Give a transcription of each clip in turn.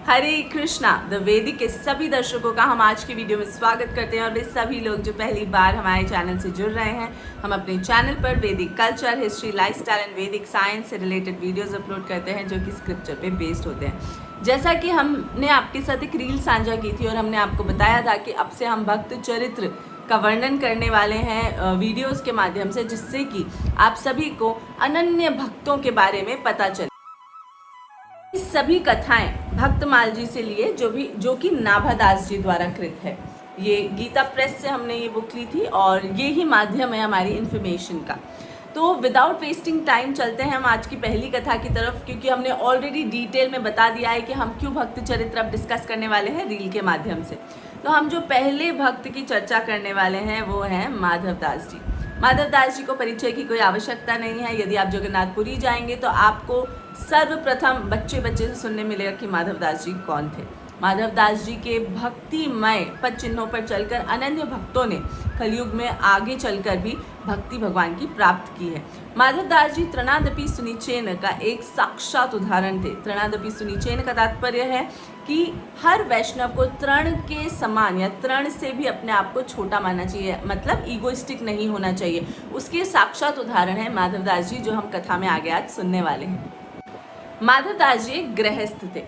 हरे Krishna the वैदिक के सभी दर्शकों का हम आज की वीडियो में स्वागत करते हैं। और वे सभी लोग जो पहली बार हमारे चैनल से जुड़ रहे हैं, हम अपने चैनल पर वैदिक कल्चर, हिस्ट्री, लाइफस्टाइल एंड वैदिक साइंस से रिलेटेड वीडियोस अपलोड करते हैं जो कि स्क्रिप्चर पे बेस्ड होते हैं। जैसा कि हमने आपके साथ एक रील साझा की थी और हमने आपको बताया था कि अब से हम भक्त चरित्र का वर्णन करने वाले हैं वीडियोस के माध्यम से, जिससे कि आप सभी को अनन्य भक्तों के बारे में पता चले। इस सभी कथाएं भक्तमाल जी से लिए जो कि नाभादास जी द्वारा कृत है। ये गीता प्रेस से हमने ये बुक ली थी और ये ही माध्यम है हमारी इन्फॉर्मेशन का। तो विदाउट वेस्टिंग टाइम चलते हैं हम आज की पहली कथा की तरफ, क्योंकि हमने ऑलरेडी डिटेल में बता दिया है कि हम क्यों भक्त चरित्र अब डिस्कस करने वाले हैं रील के माध्यम से। तो हम जो पहले भक्त की चर्चा करने वाले हैं वो हैं माधवदास जी। माधवदास जी को परिचय की कोई आवश्यकता नहीं है। यदि आप जगन्नाथपुरी जाएंगे तो आपको सर्वप्रथम बच्चे से सुनने मिलेगा कि माधवदास जी कौन थे। माधवदास जी के भक्तिमय पद चिन्हों पर चलकर अनन्य भक्तों ने कलयुग में आगे चलकर भी भक्ति भगवान की प्राप्त की है। माधवदास जी तृणादपि सुनिचेन का एक साक्षात उदाहरण थे। तृणादपि सुनिचेन का तात्पर्य है कि हर वैष्णव को तृण के समान या तृण से भी अपने आप को छोटा मानना चाहिए, मतलब ईगोइस्टिक नहीं होना चाहिए। उसके साक्षात उदाहरण है माधवदास जी, जो हम कथा में आगे आज सुनने वाले हैं। माधवदास जी एक गृहस्थ थे।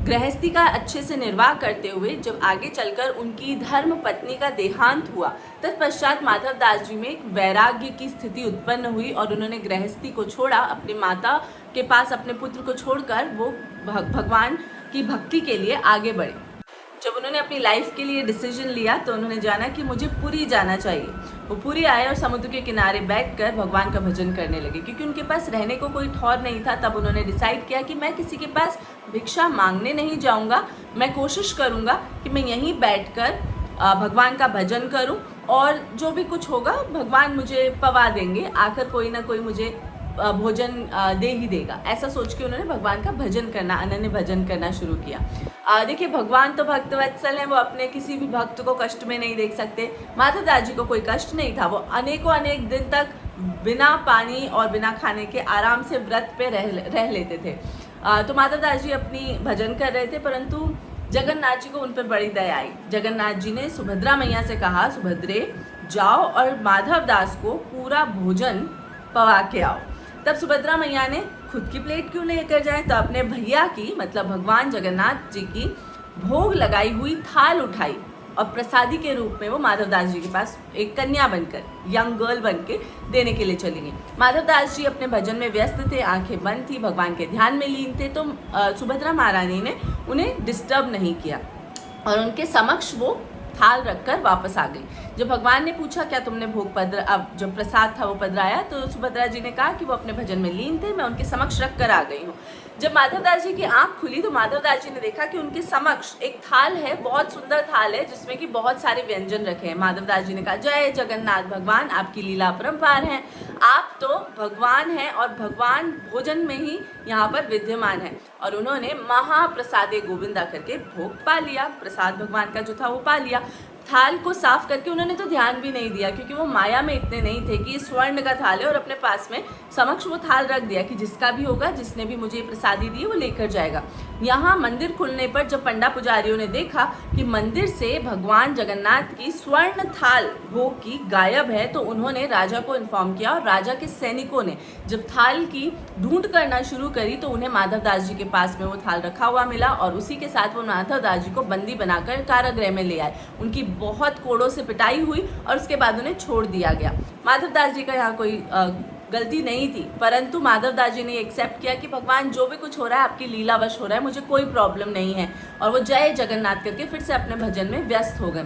गृहस्थी का अच्छे से निर्वाह करते हुए जब आगे चलकर उनकी धर्म पत्नी का देहांत हुआ, तत्पश्चात माधवदास जी में एक वैराग्य की स्थिति उत्पन्न हुई और उन्होंने गृहस्थी को छोड़ा। अपनी माता के पास अपने पुत्र को छोड़कर वो भगवान की भक्ति के लिए आगे बढ़े। जब उन्होंने अपनी लाइफ के लिए डिसीजन लिया तो उन्होंने जाना कि मुझे पुरी जाना चाहिए। वो पुरी आए और समुद्र के किनारे बैठकर भगवान का भजन करने लगे। क्योंकि उनके पास रहने को कोई ठौर नहीं था, तब उन्होंने डिसाइड किया कि मैं किसी के पास भिक्षा मांगने नहीं जाऊंगा। मैं कोशिश करूंगा कि मैं यहीं बैठकर भगवान का भजन करूं और जो भी कुछ होगा भगवान मुझे पवा देंगे, आकर कोई ना कोई मुझे भोजन दे ही देगा। ऐसा सोच के उन्होंने भगवान का भजन करना, अनन्य भजन करना शुरू किया। देखिए, भगवान तो भक्त वत्सल हैं, वो अपने किसी भी भक्त को कष्ट में नहीं देख सकते। माधवदास जी को कोई कष्ट नहीं था। वो अनेक दिन तक बिना पानी और बिना खाने के आराम से व्रत पे रह लेते थे। तो माधवदास जी अपनी भजन कर रहे थे, परंतु जगन्नाथ जी को उन पर बड़ी दया आई। जगन्नाथ जी ने सुभद्रा मैया से कहा, सुभद्रे जाओ और माधवदास को पूरा भोजन पवा के आओ। तब सुभद्रा मैया ने खुद की प्लेट क्यों लेकर जाए, तो अपने भैया की, मतलब भगवान जगन्नाथ जी की भोग लगाई हुई थाल उठाई और प्रसादी के रूप में वो माधवदास जी के पास एक कन्या बनकर, यंग गर्ल बनके देने के लिए चली गई। माधवदास जी अपने भजन में व्यस्त थे, आंखें बंद थी, भगवान के ध्यान में लीन थे। तो सुभद्रा महारानी ने उन्हें डिस्टर्ब नहीं किया और उनके समक्ष वो थाल रखकर वापस आ गई। जब भगवान ने पूछा क्या तुमने अब जो प्रसाद था वो पधराया, तो सुभद्रा जी ने कहा कि वो अपने भजन में लीन थे, मैं उनके समक्ष रख कर आ गई हूँ। जब माधवदास जी की आंख खुली तो माधवदास जी ने देखा कि उनके समक्ष एक थाल है, बहुत सुंदर थाल है जिसमें कि बहुत सारे व्यंजन रखे हैं। माधवदास जी ने कहा, जय जगन्नाथ भगवान, आपकी लीला अपरंपार है। आप तो भगवान हैं और भगवान भोजन में ही यहाँ पर विद्यमान है। और उन्होंने महाप्रसादे गोविंदा करके भोग पा लिया, प्रसाद भगवान का जो था वो पा लिया। थाल को साफ करके उन्होंने तो ध्यान भी नहीं दिया, क्योंकि वो माया में इतने नहीं थे कि स्वर्ण का थाल है, और अपने पास में समक्ष वो थाल रख दिया कि जिसका भी होगा, जिसने भी मुझे प्रसादी दी वो लेकर जाएगा। यहाँ मंदिर खुलने पर जब पंडा पुजारियों ने देखा कि मंदिर से भगवान जगन्नाथ की स्वर्ण थाल भोग की गायब है, तो उन्होंने राजा को इन्फॉर्म किया और राजा के सैनिकों ने जब थाल की ढूंढ करना शुरू करी तो उन्हें माधवदास जी के पास में वो थाल रखा हुआ मिला और उसी के साथ वो माधवदास जी को बंदी बनाकर कारागृह में ले आए। उनकी बहुत कोड़ों से पिटाई हुई और उसके बाद उन्हें छोड़ दिया गया। माधवदास जी का यहाँ कोई गलती नहीं थी, परंतु माधवदास जी ने एक्सेप्ट किया कि भगवान जो भी कुछ हो रहा है आपकी लीलावश हो रहा है, मुझे कोई प्रॉब्लम नहीं है। और वो जय जगन्नाथ करके फिर से अपने भजन में व्यस्त हो गए।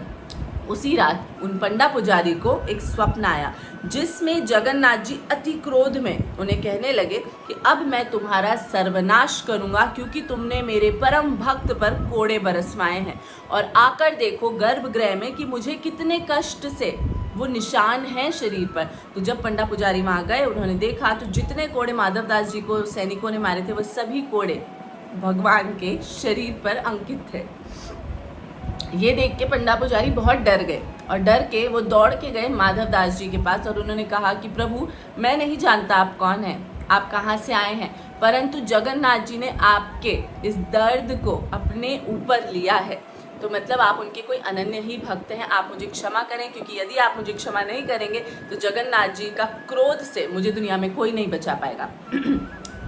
उसी रात उन पंडा पुजारी को एक स्वप्न आया जिसमें जगन्नाथ जी अति क्रोध में उन्हें कहने लगे कि अब मैं तुम्हारा सर्वनाश करूंगा, क्योंकि तुमने मेरे परम भक्त पर कोड़े बरसवाए हैं। और आकर देखो गर्भगृह में कि मुझे कितने कष्ट से वो निशान हैं शरीर पर। तो जब पंडा पुजारी वहाँ गए, उन्होंने देखा तो जितने कोड़े माधवदास जी को सैनिकों ने मारे थे वो सभी कोड़े भगवान के शरीर पर अंकित थे। ये देख के पंडा पुजारी बहुत डर गए और डर के वो दौड़ के गए माधवदास जी के पास और उन्होंने कहा कि प्रभु, मैं नहीं जानता आप कौन हैं, आप कहाँ से आए हैं, परंतु जगन्नाथ जी ने आपके इस दर्द को अपने ऊपर लिया है। तो मतलब आप उनके कोई अनन्य ही भक्त हैं। आप मुझे क्षमा करें, क्योंकि यदि आप मुझे क्षमा नहीं करेंगे तो जगन्नाथ जी का क्रोध से मुझे दुनिया में कोई नहीं बचा पाएगा।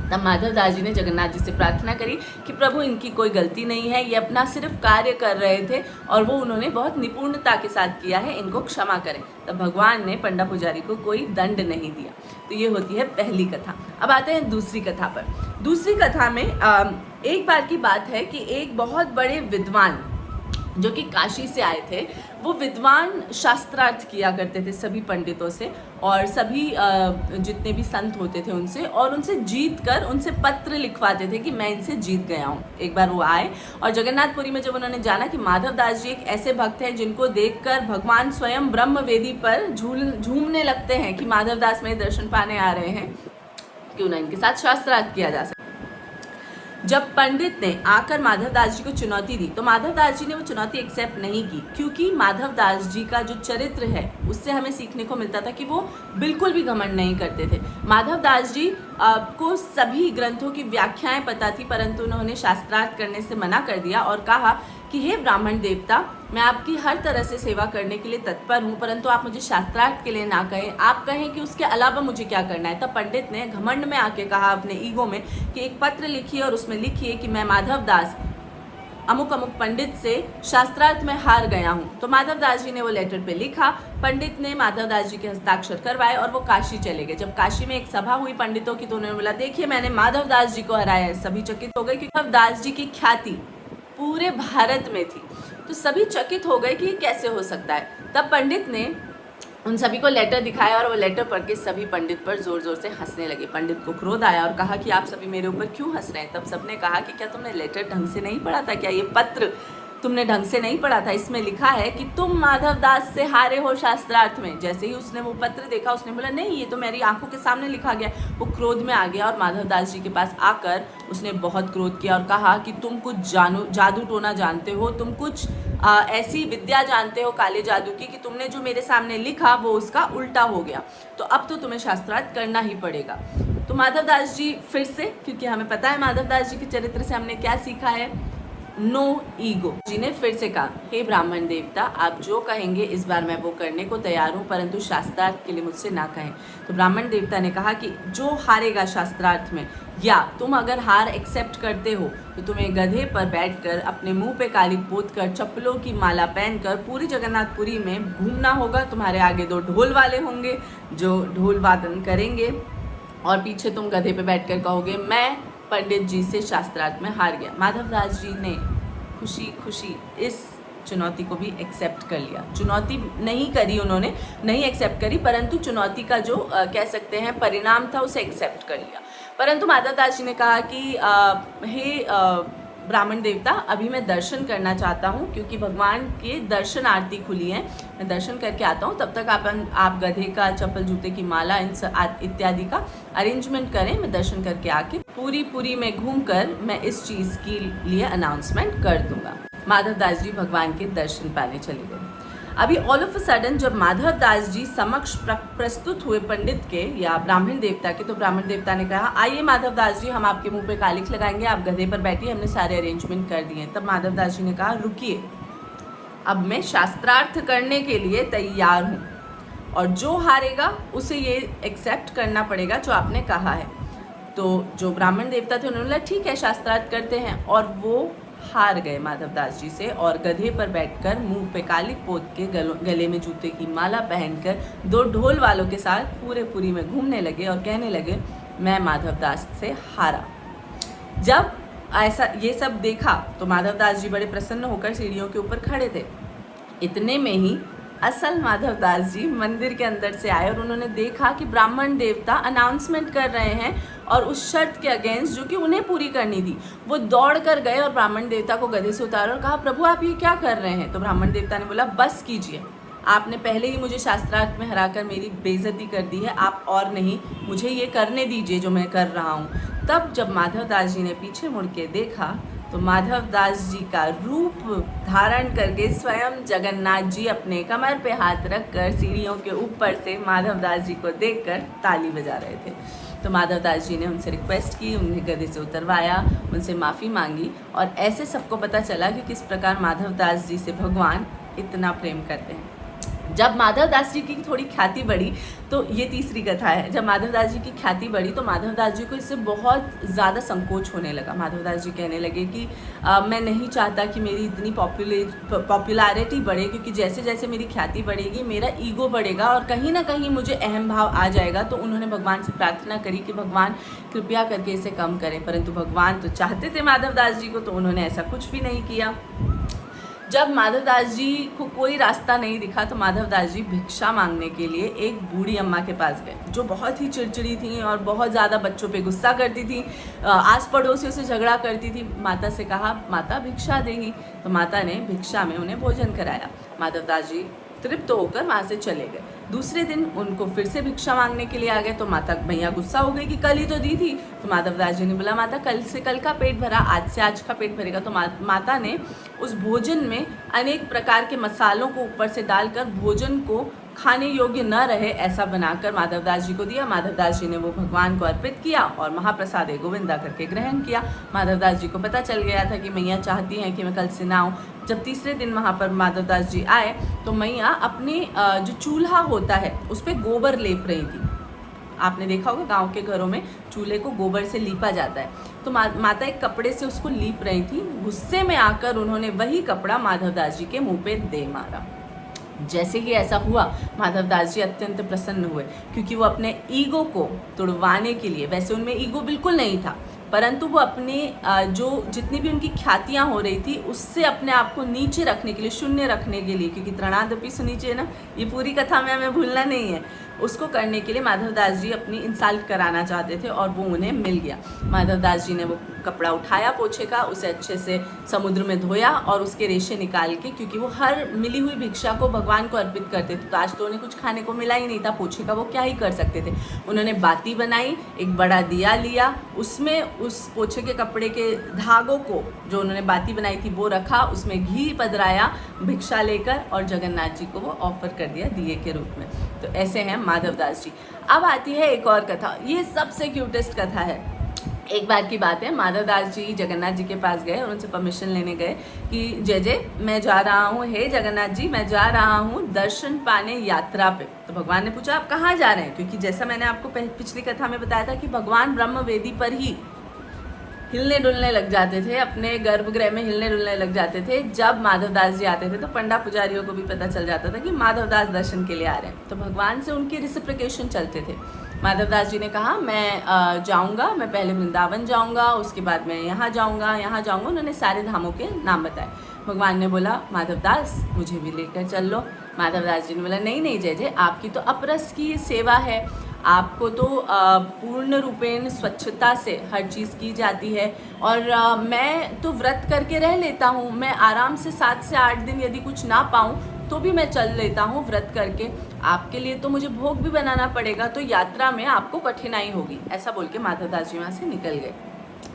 तब माधव दास जी ने जगन्नाथ जी से प्रार्थना करी कि प्रभु इनकी कोई गलती नहीं है, ये अपना सिर्फ कार्य कर रहे थे और वो उन्होंने बहुत निपुणता के साथ किया है, इनको क्षमा करें। तब भगवान ने पंडा पुजारी को कोई दंड नहीं दिया। तो ये होती है पहली कथा। अब आते हैं दूसरी कथा पर। दूसरी कथा में एक बार की बात है कि एक बहुत बड़े विद्वान जो कि काशी से आए थे, वो विद्वान शास्त्रार्थ किया करते थे सभी पंडितों से और सभी जितने भी संत होते थे उनसे, और उनसे जीत कर उनसे पत्र लिखवाते थे कि मैं इनसे जीत गया हूँ। एक बार वो आए और जगन्नाथपुरी में जब उन्होंने जाना कि माधव दास जी एक ऐसे भक्त हैं जिनको देखकर भगवान स्वयं ब्रह्म वेदी पर झूमने लगते हैं कि माधव दास में दर्शन पाने आ रहे हैं, क्यों ना इनके साथ शास्त्रार्थ किया जा सके। जब पंडित ने आकर माधव दास जी को चुनौती दी तो माधव दास जी ने वो चुनौती एक्सेप्ट नहीं की, क्योंकि माधव दास जी का जो चरित्र है उससे हमें सीखने को मिलता था कि वो बिल्कुल भी घमंड नहीं करते थे। माधव दास जी को सभी ग्रंथों की व्याख्याएं पता थी, परंतु उन्होंने शास्त्रार्थ करने से मना कर दिया और कहा कि हे ब्राह्मण देवता, मैं आपकी हर तरह से सेवा करने के लिए तत्पर हूँ, परंतु आप मुझे शास्त्रार्थ के लिए ना कहें, आप कहें कि उसके अलावा मुझे क्या करना है। तब पंडित ने घमंड में आके कहा अपने ईगो में कि एक पत्र लिखिए और उसमें लिखिए कि मैं माधव दास अमुक अमुक पंडित से शास्त्रार्थ में हार गया हूँ। तो माधव दास जी ने वो लेटर पे लिखा, पंडित ने माधव दास जी के हस्ताक्षर करवाए और वो काशी चले गए। जब काशी में एक सभा हुई पंडितों की तो उन्होंने बोला, देखिए मैंने माधव दास जी को हराया है। सभी चकित हो गए क्योंकि माधव दास जी की ख्याति पूरे भारत में थी, तो सभी चकित हो गए कि ये कैसे हो सकता है। तब पंडित ने उन सभी को लेटर दिखाया और वो लेटर पढ़ के सभी पंडित पर जोर जोर से हंसने लगे। पंडित को क्रोध आया और कहा कि आप सभी मेरे ऊपर क्यों हंस रहे हैं। तब सबने कहा कि क्या तुमने लेटर ढंग से नहीं पढ़ा था, क्या ये पत्र तुमने ढंग से नहीं पढ़ा था, इसमें लिखा है कि तुम माधव दास से हारे हो शास्त्रार्थ में। जैसे ही उसने वो पत्र देखा उसने बोला, नहीं ये तो मेरी आंखों के सामने लिखा गया। वो क्रोध में आ गया और माधव दास जी के पास आकर उसने बहुत क्रोध किया और कहा कि तुम कुछ जादू टोना जानते हो, तुम कुछ ऐसी विद्या जानते हो काले जादू की कि तुमने जो मेरे सामने लिखा वो उसका उल्टा हो गया, तो अब तो तुम्हें शास्त्रार्थ करना ही पड़ेगा। तो माधव दास जी फिर से, क्योंकि हमें पता है माधव दास जी के चरित्र से हमने क्या सीखा है, नो ईगो। जी ने फिर से कहा, हे ब्राह्मण देवता, आप जो कहेंगे इस बार मैं वो करने को तैयार हूँ, परंतु शास्त्रार्थ के लिए मुझसे ना कहें। तो ब्राह्मण देवता ने कहा कि जो हारेगा शास्त्रार्थ में, या तुम अगर हार एक्सेप्ट करते हो तो तुम्हें गधे पर बैठकर अपने मुंह पे काली पोत कर चप्पलों की माला पहनकर पूरी जगन्नाथपुरी में घूमना होगा। तुम्हारे आगे 2 ढोल वाले होंगे जो ढोल वादन करेंगे और पीछे तुम गधे पे बैठकर कहोगे मैं पंडित जी से शास्त्रार्थ में हार गया। माधव दास जी ने खुशी खुशी इस चुनौती को भी एक्सेप्ट कर लिया। चुनौती नहीं करी उन्होंने, नहीं एक्सेप्ट करी, परंतु चुनौती का जो कह सकते हैं परिणाम था उसे एक्सेप्ट कर लिया। परंतु माधव दास जी ने कहा कि हे ब्राह्मण देवता, अभी मैं दर्शन करना चाहता हूँ, क्योंकि भगवान के दर्शन आरती खुली है, मैं दर्शन करके आता हूँ। तब तक आप गधे का चप्पल जूते की माला इत्यादि का अरेंजमेंट करें, मैं दर्शन करके आके पूरी में घूमकर मैं इस चीज़ के लिए अनाउंसमेंट कर दूंगा। माधव दास जी भगवान के दर्शन पाने चले गए। अभी ऑल ऑफ अ सडन जब माधव दास जी समक्ष प्रस्तुत हुए पंडित के या ब्राह्मण देवता के, तो ब्राह्मण देवता ने कहा, आइए माधव दास जी, हम आपके मुंह पे कालिख लगाएंगे, आप गधे पर बैठिए, हमने सारे अरेंजमेंट कर दिए। तब माधव दास जी ने कहा, रुकिए, अब मैं शास्त्रार्थ करने के लिए तैयार हूँ और जो हारेगा उसे ये एक्सेप्ट करना पड़ेगा जो आपने कहा है। तो जो ब्राह्मण देवता थे उन्होंने बोला, ठीक है शास्त्रार्थ करते हैं, और वो हार गए माधव दास जी से और गधे पर बैठकर मुंह पे काली पोत के गले में जूते की माला पहनकर 2 ढोल वालों के साथ पूरी में घूमने लगे और कहने लगे, मैं माधव दास से हारा। जब ऐसा ये सब देखा तो माधव दास जी बड़े प्रसन्न होकर सीढ़ियों के ऊपर खड़े थे। इतने में ही असल माधव दास जी मंदिर के अंदर से आए और उन्होंने देखा कि ब्राह्मण देवता अनाउंसमेंट कर रहे हैं और उस शर्त के अगेंस्ट जो कि उन्हें पूरी करनी थी, वो दौड़ कर गए और ब्राह्मण देवता को गधे से उतारा और कहा, प्रभु आप ये क्या कर रहे हैं। तो ब्राह्मण देवता ने बोला, बस कीजिए, आपने पहले ही मुझे शास्त्रार्थ में हराकर मेरी बेइज्जती कर दी है, आप और नहीं, मुझे ये करने दीजिए जो मैं कर रहा हूँ। तब जब माधव दास जी ने पीछे मुड़ के देखा तो माधव दास जी का रूप धारण करके स्वयं जगन्नाथ जी अपने कमर पे हाथ रखकर सीढ़ियों के ऊपर से माधव दास जी को देखकर ताली बजा रहे थे। तो माधवदास जी ने उनसे रिक्वेस्ट की, उन्हें गधे से उतरवाया, उनसे माफ़ी मांगी और ऐसे सबको पता चला कि किस प्रकार माधवदास जी से भगवान इतना प्रेम करते हैं। जब माधवदास जी की थोड़ी ख्याति बढ़ी, तो ये तीसरी कथा है, जब माधवदास जी की ख्याति बढ़ी तो माधवदास जी को इससे बहुत ज़्यादा संकोच होने लगा। माधवदास जी कहने लगे कि मैं नहीं चाहता कि मेरी इतनी पॉपुलैरिटी बढ़े, क्योंकि जैसे जैसे मेरी ख्याति बढ़ेगी मेरा ईगो बढ़ेगा और कहीं ना कहीं मुझे अहम भाव आ जाएगा। तो उन्होंने भगवान से प्रार्थना करी कि भगवान कृपया करके इसे कम करें, परंतु भगवान तो चाहते थे माधवदास जी को, तो उन्होंने ऐसा कुछ भी नहीं किया। जब माधवदास जी को कोई रास्ता नहीं दिखा तो माधवदास जी भिक्षा मांगने के लिए एक बूढ़ी अम्मा के पास गए, जो बहुत ही चिड़चिड़ी थी और बहुत ज़्यादा बच्चों पे गुस्सा करती थी, आस पड़ोसियों से झगड़ा करती थी। माता से कहा माता भिक्षा देगी, तो माता ने भिक्षा में उन्हें भोजन कराया। माधवदास जी तृप्त होकर वहाँ से चले गए। दूसरे दिन उनको फिर से भिक्षा मांगने के लिए आ गए, तो माता मैया गुस्सा हो गई कि कल ही तो दी थी। तो माधवदास जी ने बोला माता कल से कल का पेट भरा, आज से आज का पेट भरेगा। तो माता ने उस भोजन में अनेक प्रकार के मसालों को ऊपर से डालकर भोजन को खाने योग्य न रहे ऐसा बनाकर माधवदास जी को दिया। माधवदास जी ने वो भगवान को अर्पित किया और महाप्रसादे गोविंदा करके ग्रहण किया। माधवदास जी को पता चल गया था कि मैया चाहती हैं कि मैं कल से ना आऊँ। जब तीसरे दिन वहाँ पर माधवदास जी आए तो मैया अपने जो चूल्हा होता है उस पर गोबर लेप रही थी। आपने देखा होगा गांव के घरों में चूल्हे को गोबर से लीपा जाता है, तो माता एक कपड़े से उसको लीप रही थी। गुस्से में आकर उन्होंने वही कपड़ा माधवदास जी के मुंह पे दे मारा। जैसे ही ऐसा हुआ माधवदास जी अत्यंत प्रसन्न हुए, क्योंकि वो अपने ईगो को तुड़वाने के लिए, वैसे उनमें ईगो बिल्कुल नहीं था, परंतु वो अपने जो जितनी भी उनकी ख्यातियाँ हो रही थी उससे अपने आप को नीचे रखने के लिए, शून्य रखने के लिए, क्योंकि तृणादपि सुनीचे ना, ये पूरी कथा में हमें भूलना नहीं है, उसको करने के लिए माधवदास जी अपनी इंसल्ट कराना चाहते थे और वो उन्हें मिल गया। माधवदास जी ने वो कपड़ा उठाया पोछे का, उसे अच्छे से समुद्र में धोया और उसके रेशे निकाल के, क्योंकि वो हर मिली हुई भिक्षा को भगवान को अर्पित करते थे, तो आज तो उन्हें कुछ खाने को मिला ही नहीं था पोछे का, वो क्या ही कर सकते थे। उन्होंने बाती बनाई, एक बड़ा दिया लिया, उसमें उस पोछे के कपड़े के धागों को जो उन्होंने बाती बनाई थी वो रखा, उसमें घी पधराया भिक्षा लेकर और जगन्नाथ जी को वो ऑफर कर दिया दिए के रूप में। तो ऐसे हैं माधवदास जी। अब आती है एक और कथा, ये सबसे क्यूटेस्ट कथा है। एक बार की बात है, माधवदास जी जगन्नाथ जी के पास गए और उनसे परमिशन लेने गए कि जय जय मैं जा रहा हूँ, हे जगन्नाथ जी मैं जा रहा हूँ दर्शन पाने यात्रा पे। तो भगवान ने पूछा आप कहाँ जा रहे हैं, क्योंकि जैसा मैंने आपको पिछली कथा में बताया था कि भगवान ब्रह्म वेदी पर ही हिलने डुलने लग जाते थे, अपने गर्भगृह में हिलने डुलने लग जाते थे। जब माधवदास जी आते थे तो पंडा पुजारियों को भी पता चल जाता था कि माधवदास दर्शन के लिए आ रहे हैं, तो भगवान से उनके रिसिप्रिकेशन चलते थे। माधवदास जी ने कहा मैं जाऊंगा, मैं पहले वृंदावन जाऊंगा, उसके बाद मैं यहाँ जाऊंगा, यहाँ जाऊंगा। उन्होंने सारे धामों के नाम बताए। भगवान ने बोला माधवदास मुझे भी लेकर चल लो। माधवदास जी ने बोला नहीं नहीं जय जय, आपकी तो अपरस की सेवा है, आपको तो पूर्ण रूपेण स्वच्छता से हर चीज़ की जाती है और मैं तो व्रत करके रह लेता हूँ, मैं आराम से 7 से 8 दिन यदि कुछ ना पाऊँ तो भी मैं चल लेता हूँ व्रत करके। आपके लिए तो मुझे भोग भी बनाना पड़ेगा, तो यात्रा में आपको कठिनाई होगी। ऐसा बोल के माधवदास जी वहाँ से निकल गए।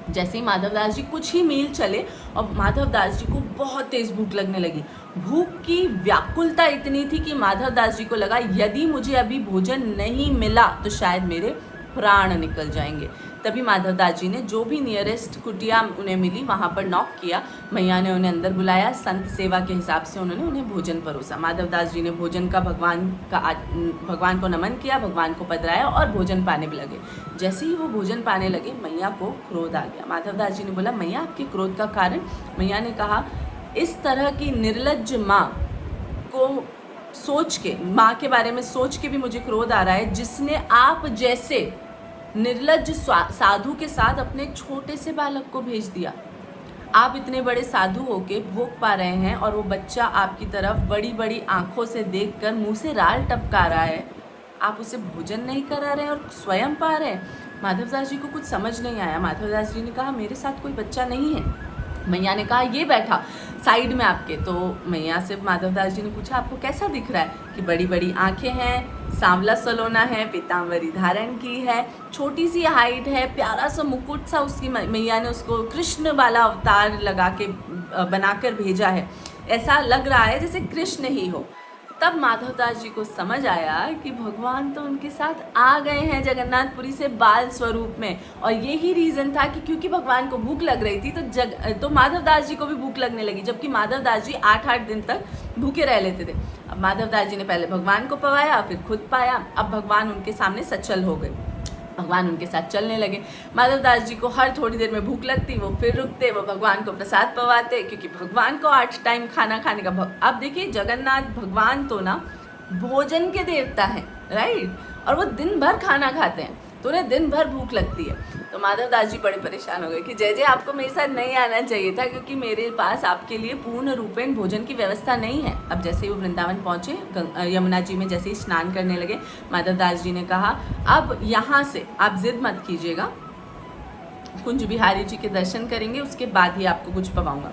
जैसे ही माधवदास जी कुछ ही मील चले और माधवदास जी को बहुत तेज भूख लगने लगी। भूख की व्याकुलता इतनी थी कि माधवदास जी को लगा यदि मुझे अभी भोजन नहीं मिला तो शायद मेरे प्राण निकल जाएंगे। तभी माधवदास जी ने जो भी नियरेस्ट कुटिया उन्हें मिली वहाँ पर नॉक किया। मैया ने उन्हें अंदर बुलाया, संत सेवा के हिसाब से उन्होंने उन्हें भोजन परोसा। माधवदास जी ने भोजन का भगवान को नमन किया, भगवान को पधराया और भोजन पाने भी लगे। जैसे ही वो भोजन पाने लगे मैया को क्रोध आ गया। माधवदास जी ने बोला मैया आपके क्रोध का कारण? मैया ने कहा इस तरह की निर्लज्ज माँ को सोच के, माँ के बारे में सोच के भी मुझे क्रोध आ रहा है, जिसने आप जैसे निर्लज्ज साधु के साथ अपने छोटे से बालक को भेज दिया। आप इतने बड़े साधु होके भोग पा रहे हैं और वो बच्चा आपकी तरफ बड़ी बड़ी आंखों से देखकर मुंह से राल टपका रहा है, आप उसे भोजन नहीं करा रहे हैं और स्वयं पा रहे हैं। माधवदास जी को कुछ समझ नहीं आया। माधवदास जी ने कहा मेरे साथ कोई बच्चा नहीं है। मैया ने कहा ये बैठा साइड में आपके। तो मैया से माधवदास जी ने पूछा आपको कैसा दिख रहा है? कि बड़ी बड़ी आंखें हैं, सांवला सलोना है, पीतांबरी धारण की है, छोटी सी हाइट है, प्यारा सा मुकुट सा उसकी मैया ने उसको कृष्ण वाला अवतार लगा के बनाकर भेजा है, ऐसा लग रहा है जैसे कृष्ण ही हो। तब माधवदास जी को समझ आया कि भगवान तो उनके साथ आ गए हैं जगन्नाथपुरी से बाल स्वरूप में, और यही रीज़न था कि क्योंकि भगवान को भूख लग रही थी तो माधवदास जी को भी भूख लगने लगी, जबकि माधवदास जी 8-8 दिन तक भूखे रह लेते थे। अब माधवदास जी ने पहले भगवान को पवाया, फिर खुद पाया। अब भगवान उनके सामने सचल हो गए, भगवान उनके साथ चलने लगे। माधवदास जी को हर थोड़ी देर में भूख लगती, वो फिर रुकते, वो भगवान को प्रसाद पवाते, क्योंकि भगवान को 8 टाइम खाना खाने का अब देखिए जगन्नाथ भगवान तो ना भोजन के देवता हैं, राइट, और वो दिन भर खाना खाते हैं, तो उन्हें दिन भर भूख लगती है। तो माधवदास जी बड़े परेशान हो गए कि जय जय आपको मेरे साथ नहीं आना चाहिए था, क्योंकि मेरे पास आपके लिए पूर्ण रूपेण भोजन की व्यवस्था नहीं है। अब जैसे ही वो वृंदावन पहुँचे, यमुना जी में जैसे ही स्नान करने लगे, माधवदास जी ने कहा अब यहाँ से आप जिद मत कीजिएगा, कुंज बिहारी जी के दर्शन करेंगे, उसके बाद ही आपको कुछ पवाऊंगा।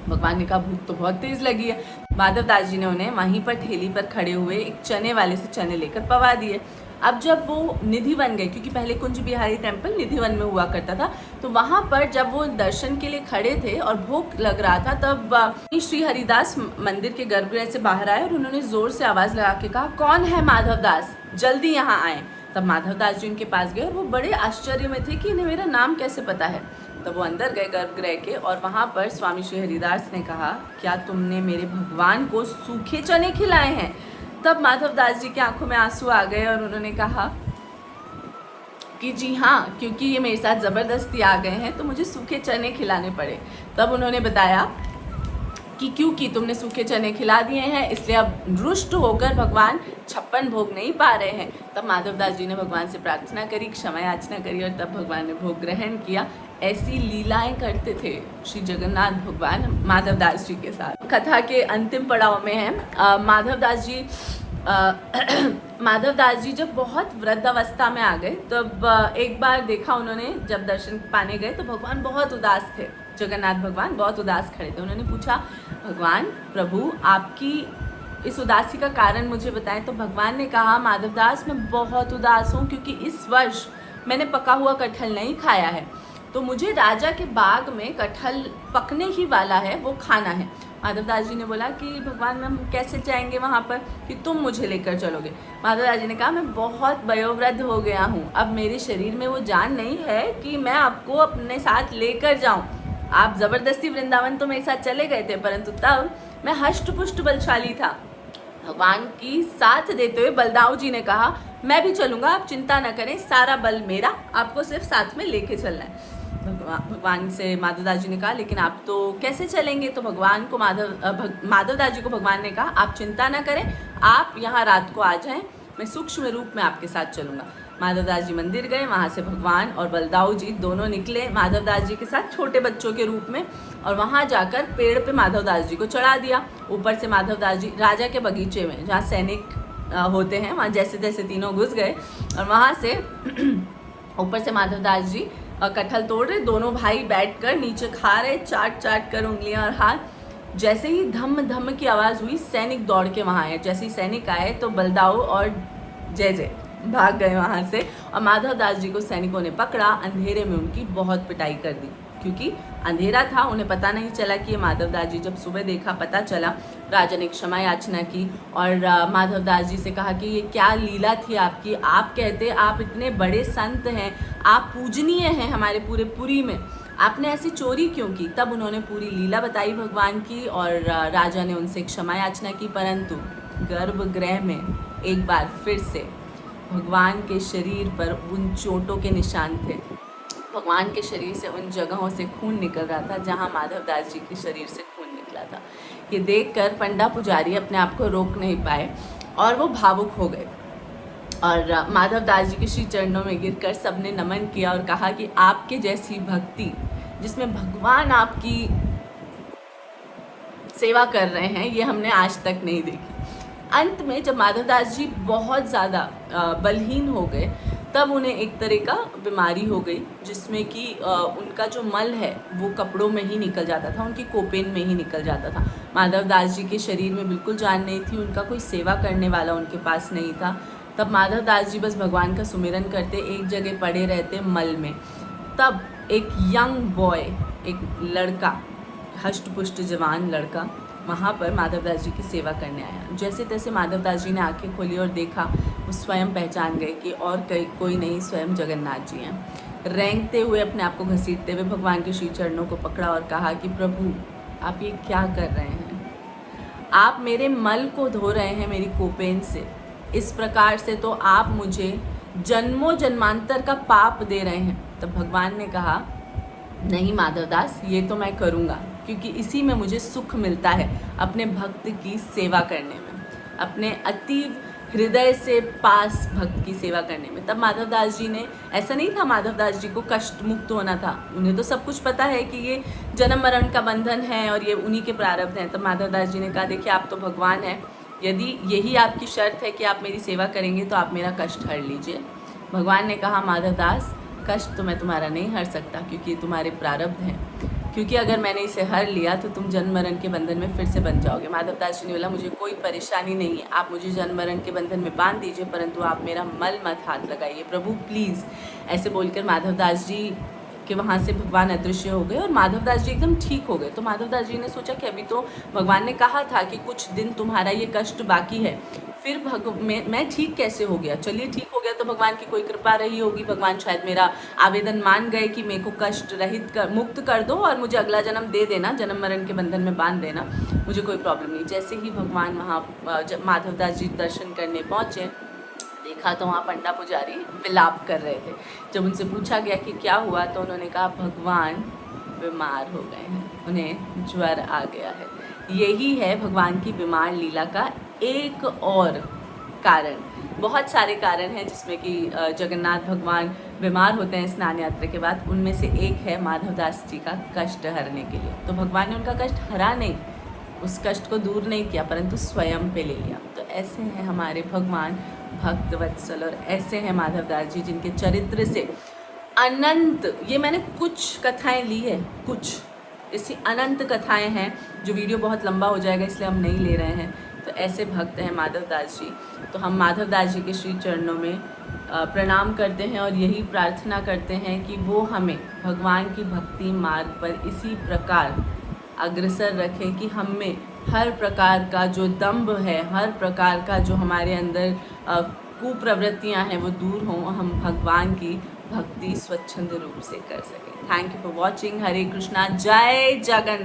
भगवान ने कहा भूख तो बहुत तेज लगी है। माधवदास जी ने उन्हें वहीं पर ठेली पर खड़े हुए एक चने वाले से चने लेकर पवा दिए। अब जब वो निधिवन गए, क्योंकि पहले कुंज बिहारी टेम्पल निधिवन में हुआ करता था, तो वहाँ पर जब वो दर्शन के लिए खड़े थे और भूख लग रहा था, तब श्री हरिदास मंदिर के गर्भगृह से बाहर आए और उन्होंने जोर से आवाज़ लगा के कहा, कौन है माधवदास, जल्दी यहाँ आए। तब माधवदास जी उनके पास गए और वो बड़े आश्चर्य में थे कि इन्हें मेरा नाम कैसे पता है। तब वो अंदर गए गर्भगृह के, और वहाँ पर स्वामी श्री हरिदास ने कहा, क्या तुमने मेरे भगवान को सूखे चने खिलाए हैं? तब माधवदास जी की आंखों में आंसू आ गए और उन्होंने कहा कि जी हाँ, क्योंकि ये मेरे साथ ज़बरदस्ती आ गए हैं तो मुझे सूखे चने खिलाने पड़े। तब उन्होंने बताया कि क्योंकि तुमने सूखे चने खिला दिए हैं, इसलिए अब रुष्ट होकर भगवान 56 भोग नहीं पा रहे हैं। तब माधवदास जी ने भगवान से प्रार्थना करी, क्षमा याचना करी, और तब भगवान ने भोग ग्रहण किया। ऐसी लीलाएं करते थे श्री जगन्नाथ भगवान माधवदास जी के साथ। कथा के अंतिम पड़ाव में है माधवदास जी जब बहुत वृद्ध अवस्था में आ गए, तब एक बार देखा उन्होंने, जब दर्शन पाने गए तो भगवान बहुत उदास थे, जगन्नाथ भगवान बहुत उदास खड़े थे। उन्होंने पूछा, भगवान प्रभु आपकी इस उदासी का कारण मुझे बताएं। तो भगवान ने कहा, माधवदास मैं बहुत उदास हूँ क्योंकि इस वर्ष मैंने पका हुआ कटहल नहीं खाया है, तो मुझे राजा के बाग में कटहल पकने ही वाला है, वो खाना है। माधवदास जी ने बोला कि भगवान हम कैसे जाएंगे वहाँ पर कि तुम मुझे लेकर चलोगे। माधवदास जी ने कहा, मैं बहुत वयोवृद्ध हो गया हूँ, अब मेरे शरीर में वो जान नहीं है कि मैं आपको अपने साथ लेकर जाऊँ। आप ज़बरदस्ती वृंदावन तो मेरे साथ चले गए थे, परंतु तब मैं हष्ट पुष्ट बलशाली था। भगवान की साथ देते हुए बलदाऊ जी ने कहा, मैं भी चलूँगा, आप चिंता न करें, सारा बल मेरा, आपको सिर्फ साथ में लेके चलना है। भगवान से माधवदास जी ने कहा, लेकिन आप तो कैसे चलेंगे? तो भगवान को माधवदास जी को भगवान ने कहा, आप चिंता ना करें, आप यहाँ रात को आ जाएं, मैं सूक्ष्म रूप में आपके साथ चलूँगा। माधवदास जी मंदिर गए, वहाँ से भगवान और बलदाऊ जी दोनों निकले माधवदास जी के साथ छोटे बच्चों के रूप में, और वहाँ जाकर पेड़ पे माधवदास जी को चढ़ा दिया। ऊपर से माधवदास जी राजा के बगीचे में जहाँ सैनिक होते हैं, वहाँ जैसे जैसे तीनों घुस गए, और वहाँ से ऊपर से माधवदास जी कटहल तोड़ रहे, दोनों भाई बैठकर नीचे खा रहे, चाट चाट कर उंगलियां और हाथ। जैसे ही धम धम की आवाज़ हुई, सैनिक दौड़ के वहाँ आए। जैसे ही सैनिक आए तो बलदाऊ और जय जय भाग गए वहाँ से, और माधवदास जी को सैनिकों ने पकड़ा, अंधेरे में उनकी बहुत पिटाई कर दी, क्योंकि अंधेरा था, उन्हें पता नहीं चला कि ये माधवदास जी। जब सुबह देखा, पता चला, राजा ने क्षमा याचना की और माधवदास जी से कहा कि ये क्या लीला थी आपकी, आप कहते आप इतने बड़े संत हैं, आप पूजनीय हैं हमारे पूरे पुरी में, आपने ऐसी चोरी क्यों की? तब उन्होंने पूरी लीला बताई भगवान की, और राजा ने उनसे क्षमा याचना की। परंतु गर्भगृह में एक बार फिर से भगवान के शरीर पर उन चोटों के निशान थे। भगवान के शरीर से उन जगहों से खून निकल रहा था जहां माधवदास जी के शरीर से खून निकला था। ये देखकर पंडा पुजारी अपने आप को रोक नहीं पाए और वो भावुक हो गए, और माधवदास जी के श्री चरणों में गिरकर सबने नमन किया और कहा कि आपके जैसी भक्ति, जिसमें भगवान आपकी सेवा कर रहे हैं, ये हमने आज तक नहीं देखी। अंत में जब माधवदास जी बहुत ज़्यादा बलहीन हो गए, तब उन्हें एक तरह का बीमारी हो गई, जिसमें कि उनका जो मल है वो कपड़ों में ही निकल जाता था, उनकी कोपेन में ही निकल जाता था। माधवदास जी के शरीर में बिल्कुल जान नहीं थी, उनका कोई सेवा करने वाला उनके पास नहीं था। तब माधवदास जी बस भगवान का सुमिरन करते, एक जगह पड़े रहते मल में। तब एक यंग बॉय, एक लड़का, हष्ट पुष्ट जवान लड़का, वहाँ पर माधवदास जी की सेवा करने आया। जैसे तैसे माधवदास जी ने आंखें खोली और देखा, वो स्वयं पहचान गए कि और कोई नहीं, स्वयं जगन्नाथ जी हैं। रेंगते हुए, अपने आप को घसीटते हुए भगवान के श्री चरणों को पकड़ा और कहा कि प्रभु, आप ये क्या कर रहे हैं? आप मेरे मल को धो रहे हैं मेरी कोपेन से। इस प्रकार से तो आप मुझे जन्मों जन्मांतर का पाप दे रहे हैं। तब भगवान ने कहा, नहीं माधवदास, ये तो मैं करूँगा, क्योंकि इसी में मुझे सुख मिलता है, अपने भक्त की सेवा करने में, अपने अतीव हृदय से पास भक्त की सेवा करने में। तब माधवदास जी ने, ऐसा नहीं था माधवदास जी को कष्ट मुक्त होना था, उन्हें तो सब कुछ पता है कि ये जन्म मरण का बंधन है और ये उन्हीं के प्रारब्ध हैं। तब माधवदास जी ने कहा, देखिए आप तो भगवान हैं, यदि यही आपकी शर्त है कि आप मेरी सेवा करेंगे तो आप मेरा कष्ट हर लीजिए। भगवान ने कहा, माधवदास, कष्ट तो मैं तुम्हारा नहीं हर सकता, क्योंकि ये तुम्हारे प्रारब्ध हैं, क्योंकि अगर मैंने इसे हर लिया तो तुम जन्म मरण के बंधन में फिर से बन जाओगे। माधवदास जी ने बोला, मुझे कोई परेशानी नहीं है, आप मुझे जन्म मरण के बंधन में बांध दीजिए, परंतु आप मेरा मल मत हाथ लगाइए प्रभु, प्लीज़। ऐसे बोलकर माधवदास जी कि वहाँ से भगवान अदृश्य हो गए और माधवदास जी एकदम ठीक हो गए। तो माधवदास जी ने सोचा कि अभी तो भगवान ने कहा था कि कुछ दिन तुम्हारा ये कष्ट बाकी है, फिर मैं ठीक कैसे हो गया? चलिए ठीक हो गया तो भगवान की कोई कृपा रही होगी, भगवान शायद मेरा आवेदन मान गए कि मेरे को कष्ट रहित मुक्त कर दो और मुझे अगला जन्म दे देना, जन्म मरण के बंधन में बांध देना, मुझे कोई प्रॉब्लम नहीं। जैसे ही भगवान वहाँ जब माधवदास जी दर्शन करने पहुँचे, देखा तो वहाँ पंडा पुजारी विलाप कर रहे थे। जब उनसे पूछा गया कि क्या हुआ, तो उन्होंने कहा, भगवान बीमार हो गए हैं, उन्हें ज्वर आ गया है। यही है भगवान की बीमार लीला का एक और कारण। बहुत सारे कारण हैं जिसमें कि जगन्नाथ भगवान बीमार होते हैं स्नान यात्रा के बाद, उनमें से एक है माधवदास जी का कष्ट हरने के लिए। तो भगवान ने उनका कष्ट हरा नहीं, उस कष्ट को दूर नहीं किया, परंतु स्वयं पे ले लिया। तो ऐसे हैं हमारे भगवान भक्त वत्सल, और ऐसे हैं माधवदास जी जिनके चरित्र से अनंत, ये मैंने कुछ कथाएं ली है, कुछ ऐसी अनंत कथाएं हैं, जो वीडियो बहुत लंबा हो जाएगा इसलिए हम नहीं ले रहे हैं। तो ऐसे भक्त हैं माधवदास जी। तो हम माधवदास जी के श्री चरणों में प्रणाम करते हैं और यही प्रार्थना करते हैं कि वो हमें भगवान की भक्ति मार्ग पर इसी प्रकार अग्रसर रखें कि हम में हर प्रकार का जो दंभ है, हर प्रकार का जो हमारे अंदर कुप्रवृत्तियां हैं, वो दूर हों, हम भगवान की भक्ति स्वच्छंद रूप से कर सकें। Thank you for watching. हरे कृष्णा, जय जगन्नाथ।